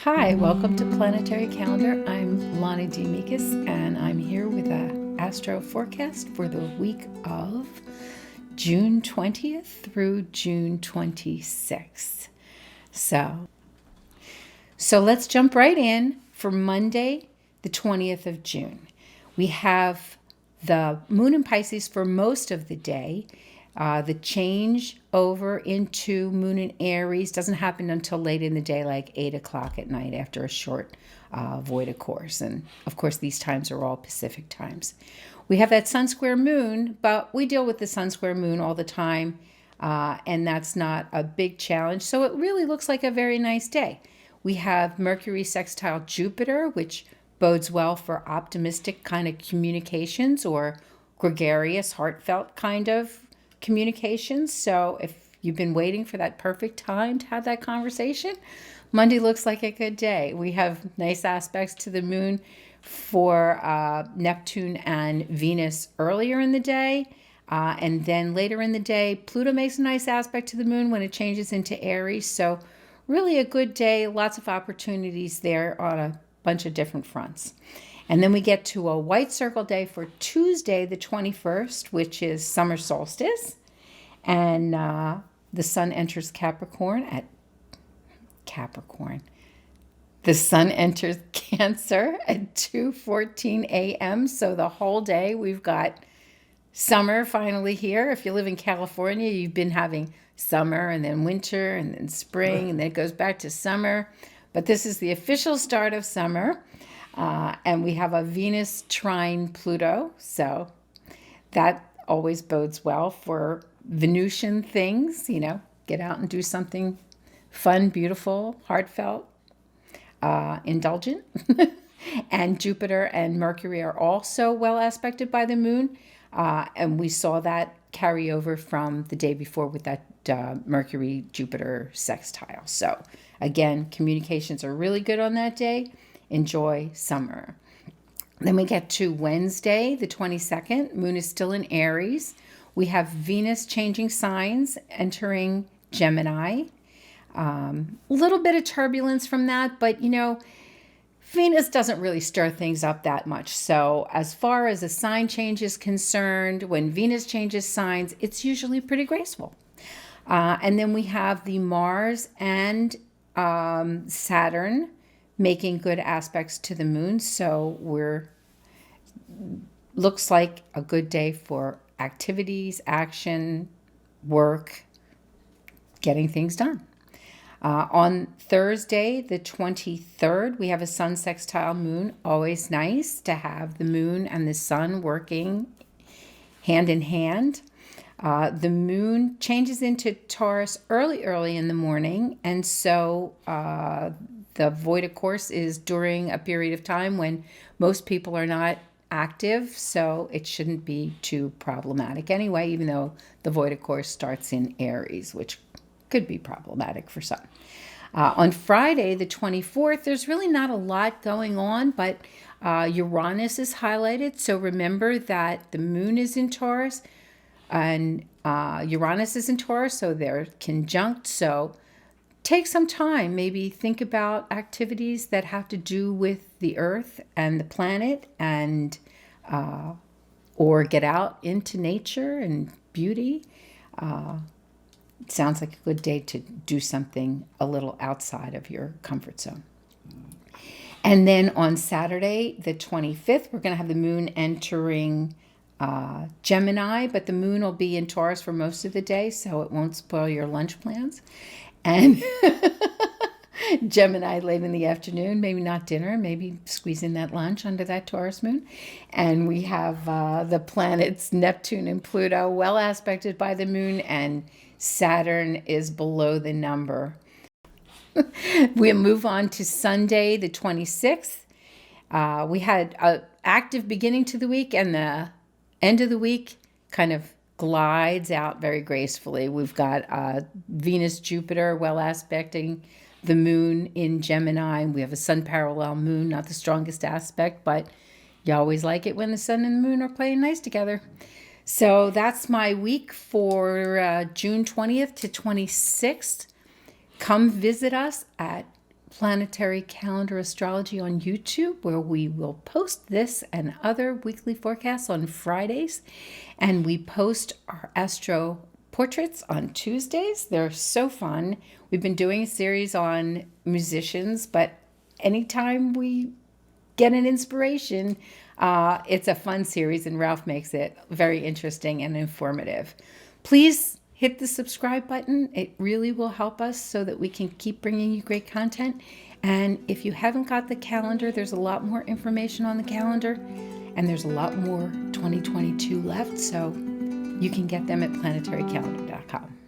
Hi, welcome to Planetary Calendar. I'm Lahni and I'm here with an astro forecast for the week of June 20th through June 26th. So let's jump right in for Monday, the 20th of June. We have the moon in Pisces for most of the day. The change over into moon in Aries doesn't happen until late in the day, like 8 o'clock at night after a short void of course. And of course, these times are all Pacific times. We have that sun square moon, but we deal with the sun square moon all the time, and that's not a big challenge. So it really looks like a very nice day. We have Mercury sextile Jupiter, which bodes well for optimistic kind of communications or gregarious, heartfelt kind of communications. So if you've been waiting for that perfect time to have that conversation, Monday looks like a good day. We have nice aspects to the moon for Neptune and Venus earlier in the day. And then later in the day, Pluto makes a nice aspect to the moon when it changes into Aries. So really a good day, lots of opportunities there on a bunch of different fronts. And then we get to a white circle day for Tuesday, the 21st, which is summer solstice. And the sun enters Capricorn at Capricorn. The sun enters Cancer at 2:14 a.m. So the whole day we've got summer finally here. If you live in California, you've been having summer and then winter and then spring, and then it goes back to summer. But this is the official start of summer. And we have a Venus trine Pluto, so that always bodes well for Venusian things, get out and do something fun, beautiful, heartfelt, indulgent. And Jupiter and Mercury are also well aspected by the moon, and we saw that carry over from the day before with that Mercury-Jupiter sextile. So again, communications are really good on that day. Enjoy summer. Then we get to Wednesday, the 22nd. Moon is still in Aries. We have Venus changing signs, entering Gemini. A little bit of turbulence from that, but Venus doesn't really stir things up that much. So as far as a sign change is concerned, when Venus changes signs, it's usually pretty graceful. And then we have the Mars and Saturn making good aspects to the moon. So looks like a good day for activities, action, work, getting things done. On Thursday, the 23rd, we have a sun sextile moon. Always nice to have the moon and the sun working hand in hand. The moon changes into Taurus early in the morning, and so the void of course is during a period of time when most people are not active, so it shouldn't be too problematic anyway, even though the void of course starts in Aries, which could be problematic for some. On Friday, the 24th, there's really not a lot going on, but Uranus is highlighted. So remember that the moon is in Taurus and Uranus is in Taurus, so they're conjunct. So take some time, maybe think about activities that have to do with the Earth and the planet, and or get out into nature and beauty. It sounds like a good day to do something a little outside of your comfort zone. And then on Saturday, the 25th, we're going to have the moon entering Gemini, but the moon will be in Taurus for most of the day, so it won't spoil your lunch plans. And Gemini late in the afternoon, maybe not dinner, maybe squeeze in that lunch under that Taurus moon. And we have the planets Neptune and Pluto well aspected by the moon, and Saturn is below the number. We'll move on to Sunday, the 26th. We had an active beginning to the week, and the end of the week kind of glides out very gracefully. We've got Venus, Jupiter well aspecting the moon in Gemini. We have a sun parallel moon, not the strongest aspect, but you always like it when the sun and the moon are playing nice together. So that's my week for June 20th to 26th. Come visit us at Planetary Calendar Astrology on YouTube, where we will post this and other weekly forecasts on Fridays. And we post our astro portraits on Tuesdays. They're so fun. We've been doing a series on musicians, but anytime we get an inspiration, it's a fun series, and Ralph makes it very interesting and informative. Please hit the subscribe button. It really will help us so that we can keep bringing you great content. And if you haven't got the calendar, there's a lot more information on the calendar, and there's a lot more 2022 left, so you can get them at planetarycalendar.com.